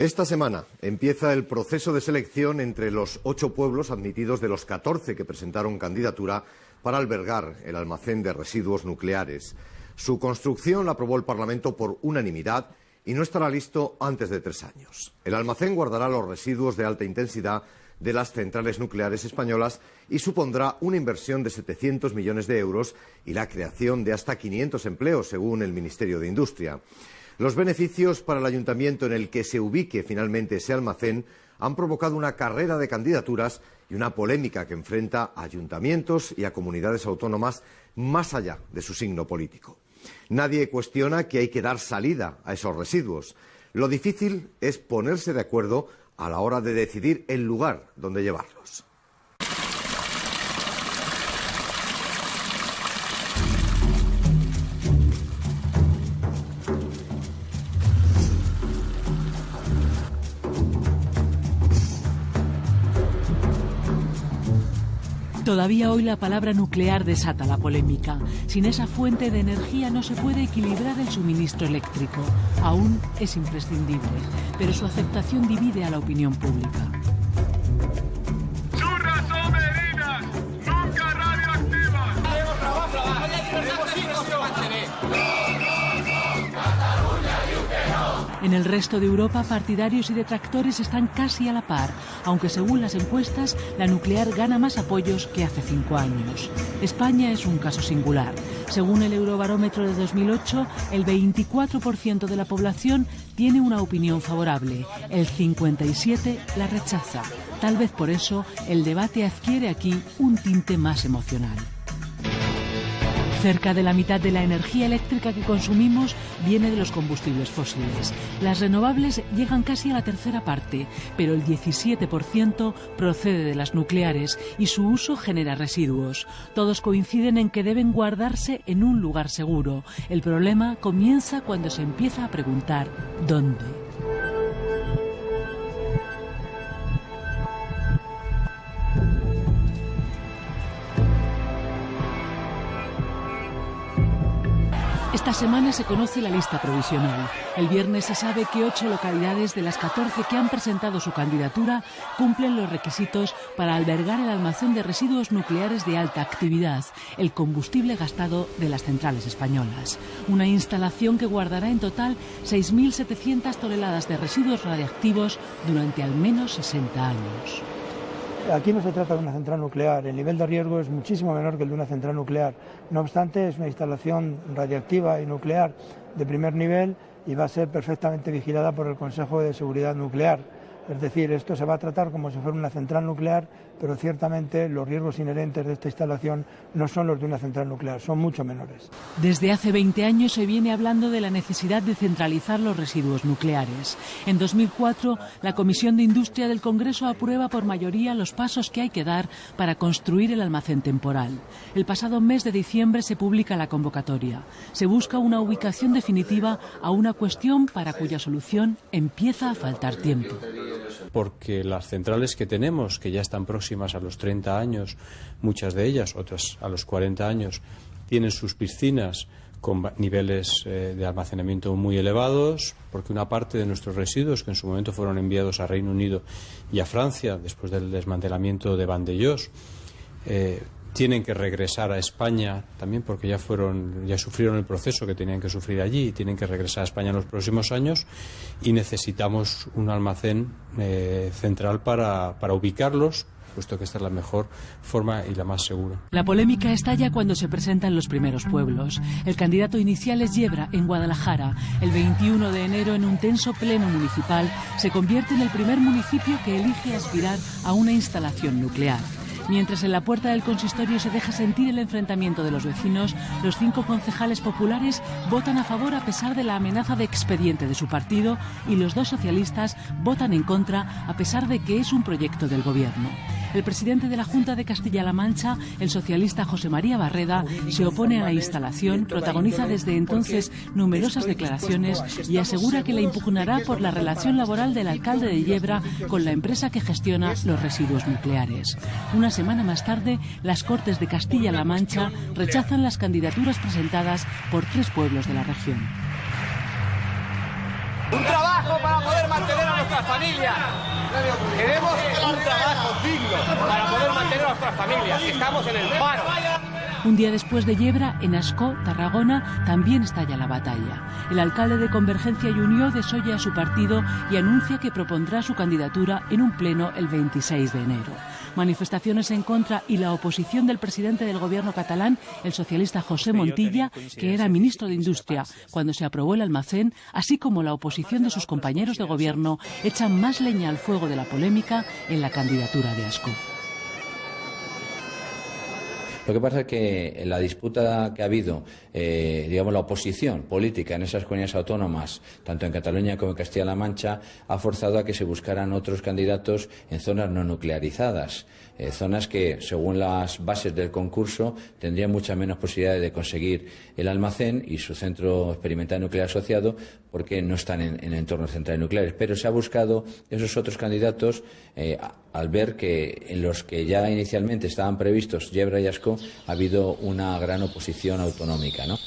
Esta semana empieza el proceso de selección entre los 8 pueblos admitidos de los 14 que presentaron candidatura para albergar el almacén de residuos nucleares. Su construcción la aprobó el Parlamento por unanimidad y no estará listo antes de 3 años. El almacén guardará los residuos de alta intensidad de las centrales nucleares españolas y supondrá una inversión de 700 millones de euros y la creación de hasta 500 empleos, según el Ministerio de Industria. Los beneficios para el ayuntamiento en el que se ubique finalmente ese almacén han provocado una carrera de candidaturas y una polémica que enfrenta a ayuntamientos y a comunidades autónomas más allá de su signo político. Nadie cuestiona que hay que dar salida a esos residuos. Lo difícil es ponerse de acuerdo a la hora de decidir el lugar donde llevarlos. Todavía hoy la palabra nuclear desata la polémica. Sin esa fuente de energía no se puede equilibrar el suministro eléctrico. Aún es imprescindible, pero su aceptación divide a la opinión pública. ¡Churras o merinas! ¡Nunca radioactivas! En el resto de Europa, partidarios y detractores están casi a la par, aunque según las encuestas, la nuclear gana más apoyos que hace 5 años. España es un caso singular. Según el Eurobarómetro de 2008, el 24% de la población tiene una opinión favorable, el 57% la rechaza. Tal vez por eso el debate adquiere aquí un tinte más emocional. Cerca de la mitad de la energía eléctrica que consumimos viene de los combustibles fósiles. Las renovables llegan casi a la tercera parte, pero el 17% procede de las nucleares y su uso genera residuos. Todos coinciden en que deben guardarse en un lugar seguro. El problema comienza cuando se empieza a preguntar ¿dónde? Esta semana se conoce la lista provisional. El viernes se sabe que 8 localidades de las 14 que han presentado su candidatura cumplen los requisitos para albergar el almacén de residuos nucleares de alta actividad, el combustible gastado de las centrales españolas. Una instalación que guardará en total 6.700 toneladas de residuos radiactivos durante al menos 60 años. Aquí no se trata de una central nuclear, el nivel de riesgo es muchísimo menor que el de una central nuclear. No obstante, es una instalación radiactiva y nuclear de primer nivel y va a ser perfectamente vigilada por el Consejo de Seguridad Nuclear. Es decir, esto se va a tratar como si fuera una central nuclear, pero ciertamente los riesgos inherentes de esta instalación no son los de una central nuclear, son mucho menores. Desde hace 20 años se viene hablando de la necesidad de centralizar los residuos nucleares. En 2004, la Comisión de Industria del Congreso aprueba por mayoría los pasos que hay que dar para construir el almacén temporal. El pasado mes de diciembre se publica la convocatoria. Se busca una ubicación definitiva a una cuestión para cuya solución empieza a faltar tiempo. Porque las centrales que tenemos, que ya están próximas a los 30 años, muchas de ellas, otras a los 40 años, tienen sus piscinas con niveles de almacenamiento muy elevados, porque una parte de nuestros residuos, que en su momento fueron enviados a Reino Unido y a Francia, después del desmantelamiento de Vandellós, tienen que regresar a España también porque ya sufrieron el proceso que tenían que sufrir allí y tienen que regresar a España en los próximos años y necesitamos un almacén central para ubicarlos, puesto que esta es la mejor forma y la más segura. La polémica estalla cuando se presentan los primeros pueblos. El candidato inicial es Yebra, en Guadalajara. El 21 de enero, en un tenso pleno municipal, se convierte en el primer municipio que elige aspirar a una instalación nuclear. Mientras en la puerta del consistorio se deja sentir el enfrentamiento de los vecinos, los 5 concejales populares votan a favor a pesar de la amenaza de expediente de su partido y los 2 socialistas votan en contra a pesar de que es un proyecto del gobierno. El presidente de la Junta de Castilla-La Mancha, el socialista José María Barreda, se opone a la instalación, protagoniza desde entonces numerosas declaraciones y asegura que la impugnará por la relación laboral del alcalde de Yebra con la empresa que gestiona los residuos nucleares. Una semana más tarde, las Cortes de Castilla-La Mancha rechazan las candidaturas presentadas por 3 pueblos de la región. Un trabajo para poder mantener a nuestras nuestras familias. Queremos un trabajo digno para poder mantener a nuestras familias. Estamos en el paro. Un día después de Yebra, en Ascó, Tarragona, también estalla la batalla. El alcalde de Convergencia y Unió desolla a su partido y anuncia que propondrá su candidatura en un pleno el 26 de enero. Manifestaciones en contra y la oposición del presidente del gobierno catalán, el socialista José Montilla, que era ministro de Industria cuando se aprobó el almacén, así como la oposición de sus compañeros de gobierno, echan más leña al fuego de la polémica en la candidatura de Ascó. Lo que pasa es que la disputa que ha habido, digamos, la oposición política en esas comunidades autónomas, tanto en Cataluña como en Castilla-La Mancha, ha forzado a que se buscaran otros candidatos en zonas no nuclearizadas, zonas que, según las bases del concurso, tendrían muchas menos posibilidades de conseguir el almacén y su centro experimental nuclear asociado, porque no están en entornos centrales nucleares. Pero se ha buscado esos otros candidatos al ver que en los que ya inicialmente estaban previstos Yebra y Ascó ha habido una gran oposición autonómica, ¿no?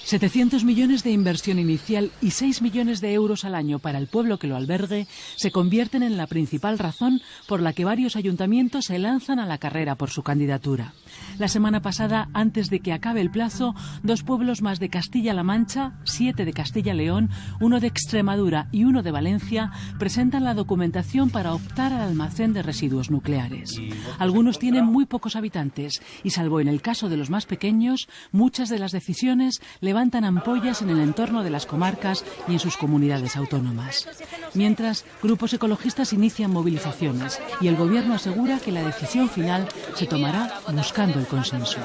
700 millones de inversión inicial y 6 millones de euros al año para el pueblo que lo albergue se convierten en la principal razón por la que varios ayuntamientos se lanzan a la carrera por su candidatura. La semana pasada, antes de que acabe el plazo, 2 pueblos más de Castilla-La Mancha, 7 de Castilla-León, 1 de Extremadura y 1 de Valencia presentan la documentación para optar al almacén de residuos nucleares. Algunos tienen muy pocos habitantes y, salvo en el caso de los más pequeños, muchas de las decisiones levantan ampollas en el entorno de las comarcas y en sus comunidades autónomas. Mientras, grupos ecologistas inician movilizaciones y el Gobierno asegura que la decisión final se tomará buscando el consenso.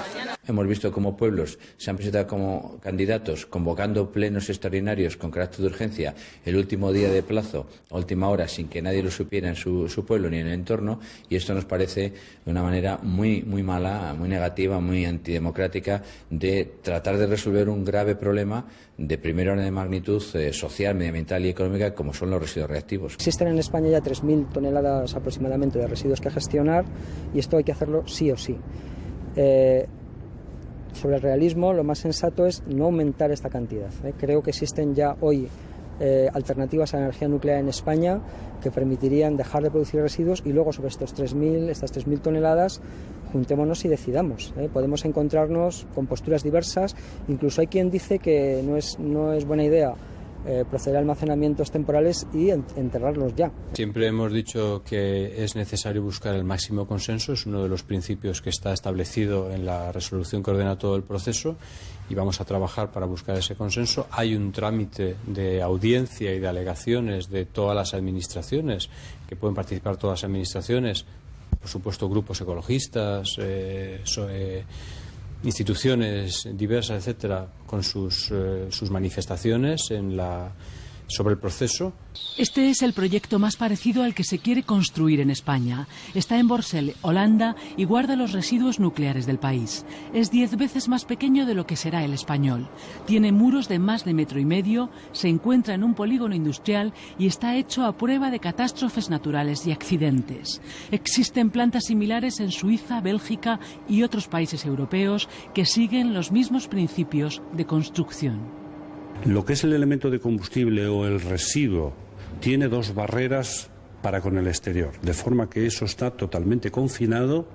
Hemos visto cómo pueblos se han presentado como candidatos convocando plenos extraordinarios con carácter de urgencia el último día de plazo, a última hora, sin que nadie lo supiera en su pueblo ni en el entorno, y esto nos parece de una manera muy mala, muy negativa, muy antidemocrática de tratar de resolver un grave problema de primer orden de magnitud social, medioambiental y económica, como son los residuos reactivos. Existen en España ya 3.000 toneladas aproximadamente de residuos que gestionar y esto hay que hacerlo sí o sí. Sobre el realismo, lo más sensato es no aumentar esta cantidad. Creo que existen ya hoy alternativas a la energía nuclear en España que permitirían dejar de producir residuos y luego sobre estas 3.000 toneladas juntémonos y decidamos. Podemos encontrarnos con posturas diversas, incluso hay quien dice que no es buena idea proceder a almacenamientos temporales y enterrarlos ya. Siempre hemos dicho que es necesario buscar el máximo consenso, es uno de los principios que está establecido en la resolución que ordena todo el proceso y vamos a trabajar para buscar ese consenso. Hay un trámite de audiencia y de alegaciones de todas las administraciones, que pueden participar todas las administraciones, por supuesto grupos ecologistas, instituciones diversas, etcétera, con sus manifestaciones sobre el proceso. Este es el proyecto más parecido al que se quiere construir en España. Está en Borsel, Holanda, y guarda los residuos nucleares del país. Es 10 veces más pequeño de lo que será el español. Tiene muros de más de 1,5 metros, se encuentra en un polígono industrial y está hecho a prueba de catástrofes naturales y accidentes. Existen plantas similares en Suiza, Bélgica y otros países europeos que siguen los mismos principios de construcción. Lo que es el elemento de combustible o el residuo tiene 2 barreras para con el exterior, de forma que eso está totalmente confinado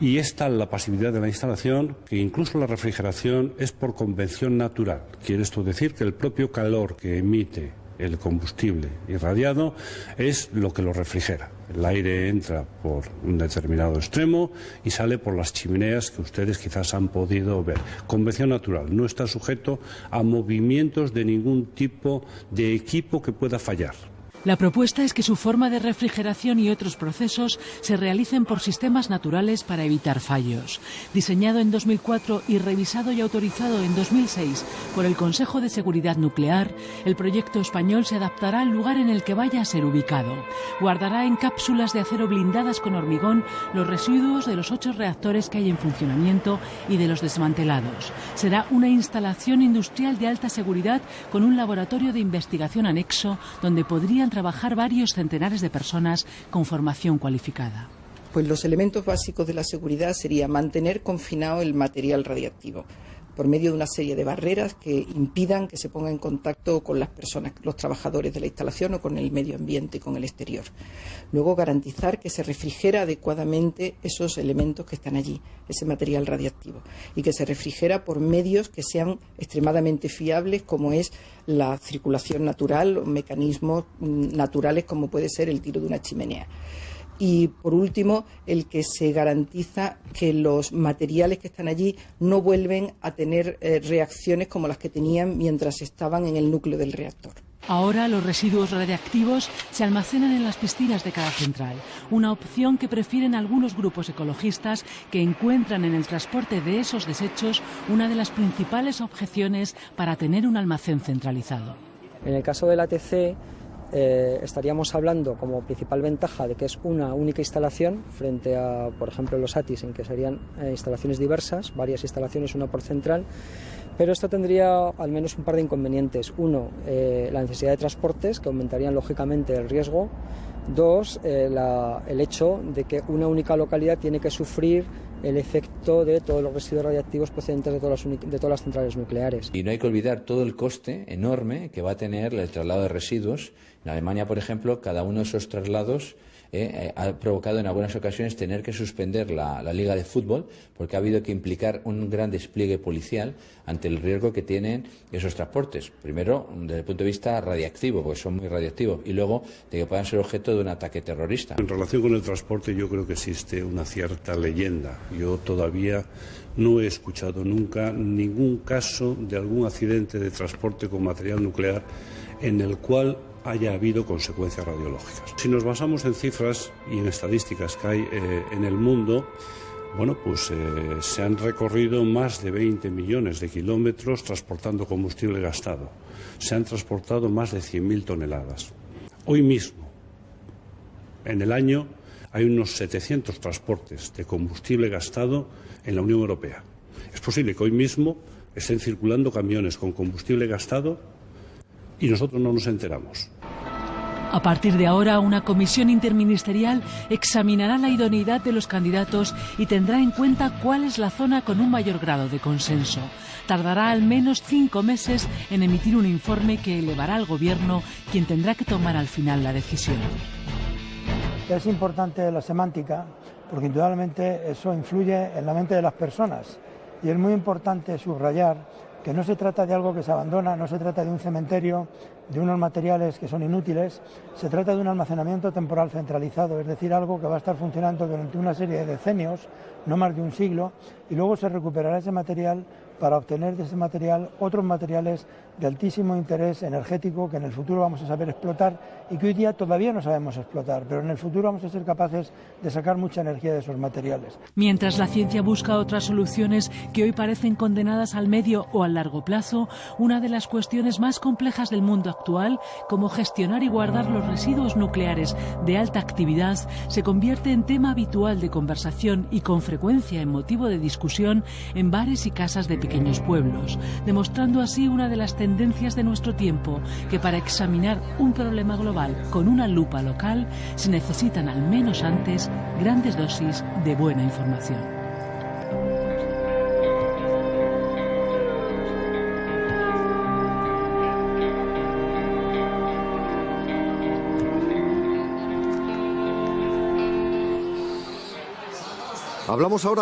y es tal la pasividad de la instalación que incluso la refrigeración es por convención natural. Quiere esto decir que el propio calor que emite el combustible irradiado es lo que lo refrigera. El aire entra por un determinado extremo y sale por las chimeneas que ustedes quizás han podido ver. Convención natural, no está sujeto a movimientos de ningún tipo de equipo que pueda fallar. La propuesta es que su forma de refrigeración y otros procesos se realicen por sistemas naturales para evitar fallos. Diseñado en 2004 y revisado y autorizado en 2006 por el Consejo de Seguridad Nuclear, el proyecto español se adaptará al lugar en el que vaya a ser ubicado. Guardará en cápsulas de acero blindadas con hormigón los residuos de los 8 reactores que hay en funcionamiento y de los desmantelados. Será una instalación industrial de alta seguridad con un laboratorio de investigación anexo donde podrían trabajar varios centenares de personas con formación cualificada. Pues los elementos básicos de la seguridad sería mantener confinado el material radiactivo, por medio de una serie de barreras que impidan que se ponga en contacto con las personas, los trabajadores de la instalación o con el medio ambiente y con el exterior. Luego, garantizar que se refrigera adecuadamente esos elementos que están allí, ese material radiactivo, y que se refrigera por medios que sean extremadamente fiables, como es la circulación natural, o mecanismos naturales como puede ser el tiro de una chimenea. Y, por último, el que se garantiza que los materiales que están allí no vuelven a tener reacciones como las que tenían mientras estaban en el núcleo del reactor. Ahora los residuos radiactivos se almacenan en las piscinas de cada central, una opción que prefieren algunos grupos ecologistas que encuentran en el transporte de esos desechos una de las principales objeciones para tener un almacén centralizado. En el caso del ATC, estaríamos hablando como principal ventaja de que es una única instalación frente a, por ejemplo, los ATIs, en que serían instalaciones diversas, varias instalaciones, una por central, pero esto tendría al menos un par de inconvenientes. Uno, la necesidad de transportes, que aumentarían lógicamente el riesgo. Dos, el hecho de que una única localidad tiene que sufrir el efecto de todos los residuos radiactivos procedentes de todas las centrales nucleares. Y no hay que olvidar todo el coste enorme que va a tener el traslado de residuos. En Alemania, por ejemplo, cada uno de esos traslados ha provocado en algunas ocasiones tener que suspender la liga de fútbol porque ha habido que implicar un gran despliegue policial ante el riesgo que tienen esos transportes. Primero, desde el punto de vista radiactivo, porque son muy radiactivos, y luego de que puedan ser objeto de un ataque terrorista. En relación con el transporte, yo creo que existe una cierta leyenda. Yo todavía no he escuchado nunca ningún caso de algún accidente de transporte con material nuclear en el cual haya habido consecuencias radiológicas. Si nos basamos en cifras y en estadísticas que hay en el mundo, bueno, pues se han recorrido más de 20 millones de kilómetros transportando combustible gastado. Se han transportado más de 100.000 toneladas. Hoy mismo, en el año, hay unos 700 transportes de combustible gastado en la Unión Europea. Es posible que hoy mismo estén circulando camiones con combustible gastado y nosotros no nos enteramos. A partir de ahora, una comisión interministerial examinará la idoneidad de los candidatos y tendrá en cuenta cuál es la zona con un mayor grado de consenso. Tardará al menos 5 meses en emitir un informe que elevará al Gobierno, quien tendrá que tomar al final la decisión. Es importante la semántica, porque indudablemente eso influye en la mente de las personas. Y es muy importante subrayar que no se trata de algo que se abandona, no se trata de un cementerio, de unos materiales que son inútiles, se trata de un almacenamiento temporal centralizado, es decir, algo que va a estar funcionando durante una serie de decenios, no más de un siglo, y luego se recuperará ese material para obtener de ese material otros materiales de altísimo interés energético que en el futuro vamos a saber explotar y que hoy día todavía no sabemos explotar, pero en el futuro vamos a ser capaces de sacar mucha energía de esos materiales. Mientras la ciencia busca otras soluciones que hoy parecen condenadas al medio o al largo plazo, una de las cuestiones más complejas del mundo actual, como gestionar y guardar los residuos nucleares de alta actividad, se convierte en tema habitual de conversación y con frecuencia en motivo de discusión en bares y casas de pequeños pueblos, demostrando así una de las tendencias de nuestro tiempo, que para examinar un problema global con una lupa local se necesitan al menos antes grandes dosis de buena información. Hablamos ahora